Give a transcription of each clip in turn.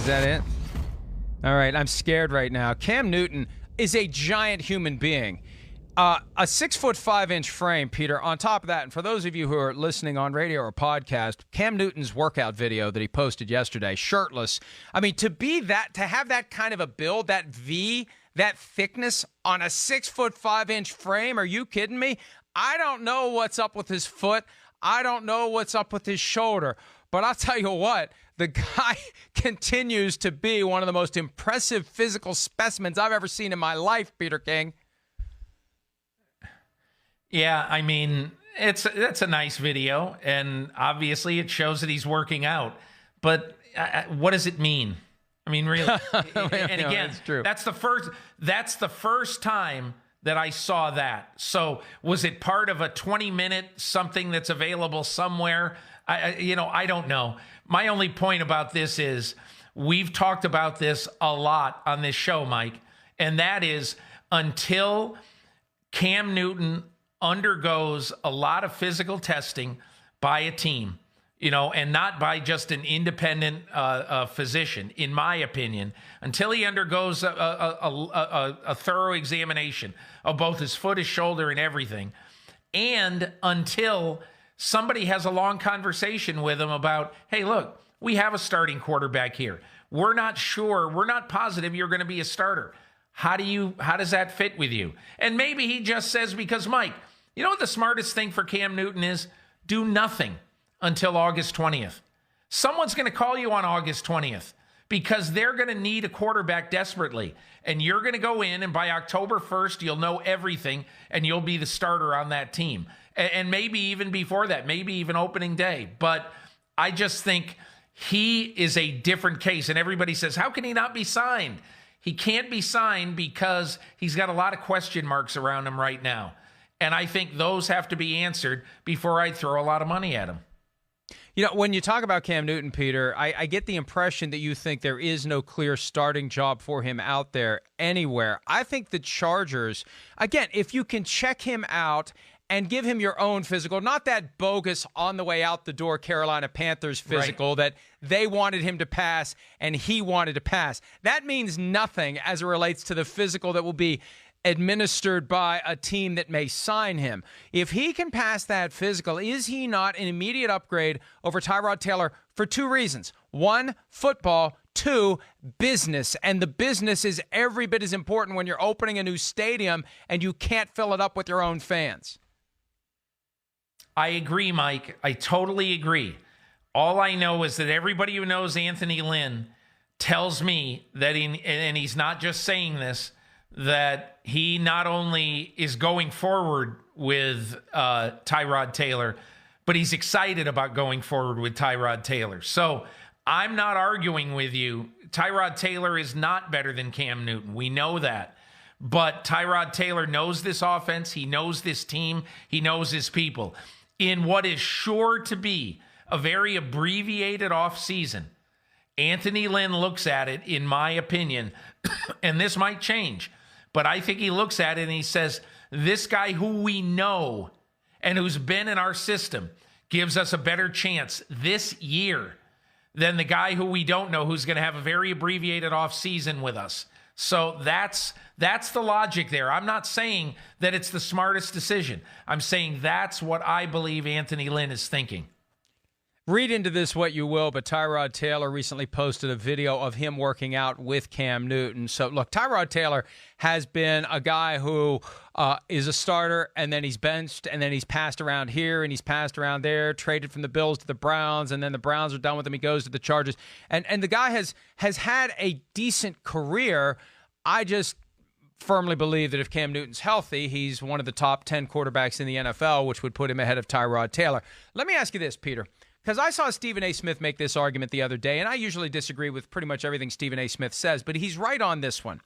that it? All right, I'm scared right now. Cam Newton is a giant human being. A 6'5" frame, Peter. On top of that, and for those of you who are listening on radio or podcast, Cam Newton's workout video that he posted yesterday, shirtless. I mean, to have that kind of a build, that V, that thickness on a 6'5" frame. Are you kidding me? I don't know what's up with his foot. I don't know what's up with his shoulder. But I'll tell you what, the guy continues to be one of the most impressive physical specimens I've ever seen in my life, Peter King. Yeah, I mean, that's a nice video, and obviously it shows that he's working out. But what does it mean? I mean, really. And again, that's the first time that I saw that. So was it part of a 20-minute something that's available somewhere? I don't know. My only point about this is we've talked about this a lot on this show, Mike, and that is until Cam Newton undergoes a lot of physical testing by a team, and not by just an independent physician, in my opinion, until he undergoes a thorough examination of both his foot, his shoulder, and everything, and until somebody has a long conversation with him about, hey, look, we have a starting quarterback here. We're not sure, we're not positive you're going to be a starter. How does that fit with you? And maybe he just says, because Mike, you know what the smartest thing for Cam Newton is? Do nothing until August 20th. Someone's going to call you on August 20th because they're going to need a quarterback desperately. And you're going to go in, and by October 1st, you'll know everything, and you'll be the starter on that team. And maybe even before that, maybe even opening day. But I just think he is a different case. And everybody says, how can he not be signed? He can't be signed because he's got a lot of question marks around him right now. And I think those have to be answered before I throw a lot of money at him. When you talk about Cam Newton, Peter, I get the impression that you think there is no clear starting job for him out there anywhere. I think the Chargers, again, if you can check him out and give him your own physical, not that bogus on the way out the door Carolina Panthers physical that they wanted him to pass and he wanted to pass. That means nothing as it relates to the physical that will be administered by a team that may sign him. If he can pass that physical, is he not an immediate upgrade over Tyrod Taylor for two reasons? One, football. Two, business. And the business is every bit as important when you're opening a new stadium and you can't fill it up with your own fans. I agree, Mike. I totally agree. All I know is that everybody who knows Anthony Lynn tells me that, and he's not just saying this, that he not only is going forward with Tyrod Taylor, but he's excited about going forward with Tyrod Taylor. So I'm not arguing with you. Tyrod Taylor is not better than Cam Newton. We know that. But Tyrod Taylor knows this offense. He knows this team. He knows his people. In what is sure to be a very abbreviated offseason, Anthony Lynn looks at it, in my opinion, and this might change, but I think he looks at it and he says, this guy who we know and who's been in our system gives us a better chance this year than the guy who we don't know who's going to have a very abbreviated offseason with us. So that's the logic there. I'm not saying that it's the smartest decision. I'm saying that's what I believe Anthony Lynn is thinking. Read into this what you will, but Tyrod Taylor recently posted a video of him working out with Cam Newton. So, look, Tyrod Taylor has been a guy who is a starter, and then he's benched, and then he's passed around here, and he's passed around there, traded from the Bills to the Browns, and then the Browns are done with him. He goes to the Chargers. And the guy has had a decent career. I just firmly believe that if Cam Newton's healthy, he's one of the top 10 quarterbacks in the NFL, which would put him ahead of Tyrod Taylor. Let me ask you this, Peter. Because I saw Stephen A. Smith make this argument the other day, and I usually disagree with pretty much everything Stephen A. Smith says, but he's right on this one.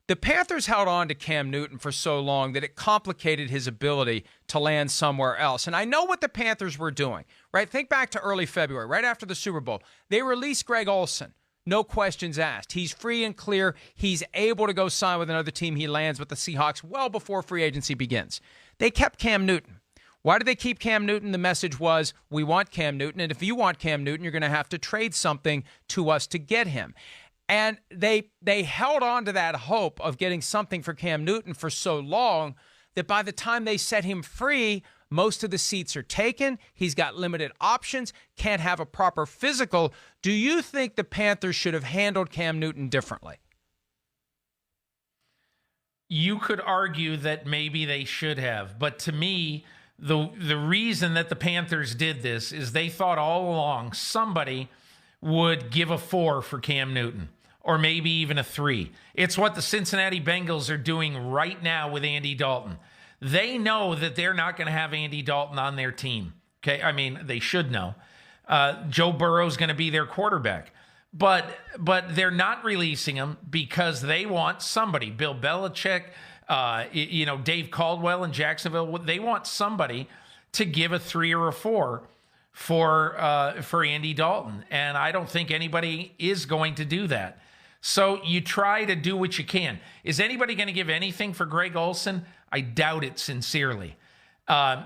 The Panthers held on to Cam Newton for so long that it complicated his ability to land somewhere else. And I know what the Panthers were doing, right? Think back to early February, right after the Super Bowl. They released Greg Olsen. No questions asked. He's free and clear. He's able to go sign with another team. He lands with the Seahawks well before free agency begins. They kept Cam Newton. Why did they keep Cam Newton? The message was, we want Cam Newton, and if you want Cam Newton, you're going to have to trade something to us to get him. And they held on to that hope of getting something for Cam Newton for so long that by the time they set him free, most of the seats are taken. He's got limited options, can't have a proper physical. Do you think the Panthers should have handled Cam Newton differently? You could argue that maybe they should have. But to me, the reason that the Panthers did this is they thought all along somebody would give a 4 for Cam Newton, or maybe even a 3. It's what the Cincinnati Bengals are doing right now with Andy Dalton. They know that they're not going to have Andy Dalton on their team. Okay, I mean, they should know. Joe Burrow's going to be their quarterback. But they're not releasing him because they want somebody. Bill Belichick, Dave Caldwell in Jacksonville, they want somebody to give a 3 or a 4 for Andy Dalton. And I don't think anybody is going to do that. So you try to do what you can. Is anybody going to give anything for Greg Olsen? I doubt it sincerely.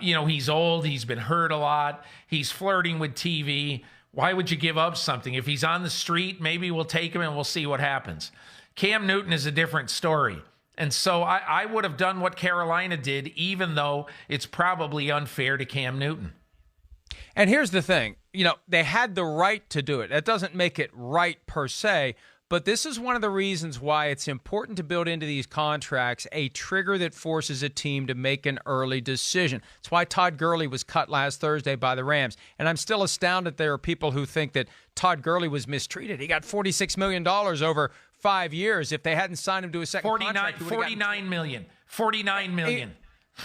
He's old. He's been hurt a lot. He's flirting with TV. Why would you give up something? If he's on the street, maybe we'll take him and we'll see what happens. Cam Newton is a different story. And so I would have done what Carolina did, even though it's probably unfair to Cam Newton. And here's the thing. They had the right to do it. That doesn't make it right per se. But this is one of the reasons why it's important to build into these contracts a trigger that forces a team to make an early decision. That's why Todd Gurley was cut last Thursday by the Rams. And I'm still astounded there are people who think that Todd Gurley was mistreated. He got $46 million over 5 years. If they hadn't signed him to a second contract, $49 million.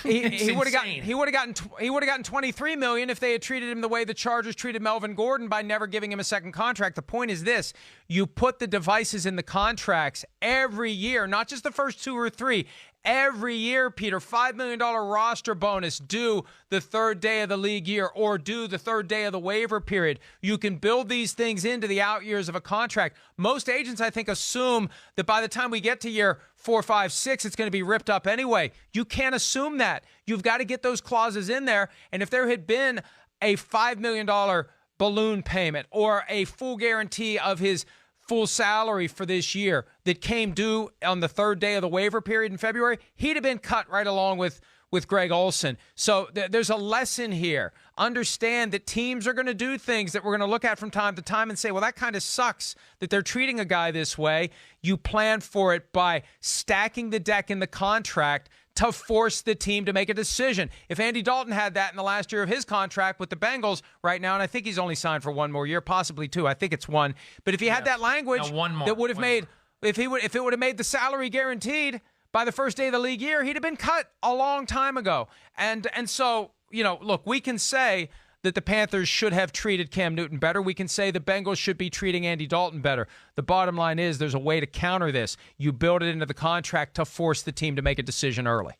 He would have gotten $23 million if they had treated him the way the Chargers treated Melvin Gordon by never giving him a second contract. The point is this: you put the devices in the contracts every year, not just the first 2 or 3. Every year, Peter, $5 million roster bonus due the third day of the league year or due the third day of the waiver period. You can build these things into the out years of a contract. Most agents, I think, assume that by the time we get to year 4, 5, 6, it's going to be ripped up anyway. You can't assume that. You've got to get those clauses in there. And if there had been a $5 million balloon payment or a full guarantee of his full salary for this year that came due on the third day of the waiver period in February, he'd have been cut right along with Greg Olsen. So there's a lesson here. Understand that teams are going to do things that we're going to look at from time to time and say, well, that kind of sucks that they're treating a guy this way. You plan for it by stacking the deck in the contract to force the team to make a decision. If Andy Dalton had that in the last year of his contract with the Bengals right now, and I think he's only signed for 1 more year, possibly 2. I think it's 1. But if he had that language that would have made, if it would have made the salary guaranteed by the first day of the league year, he'd have been cut a long time ago. And so, look, we can say that the Panthers should have treated Cam Newton better. We can say the Bengals should be treating Andy Dalton better. The bottom line is there's a way to counter this. You build it into the contract to force the team to make a decision early.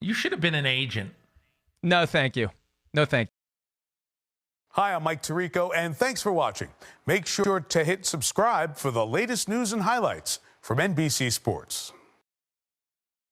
You should have been an agent. No, thank you. No, thank you. Hi, I'm Mike Tirico, and thanks for watching. Make sure to hit subscribe for the latest news and highlights from NBC Sports.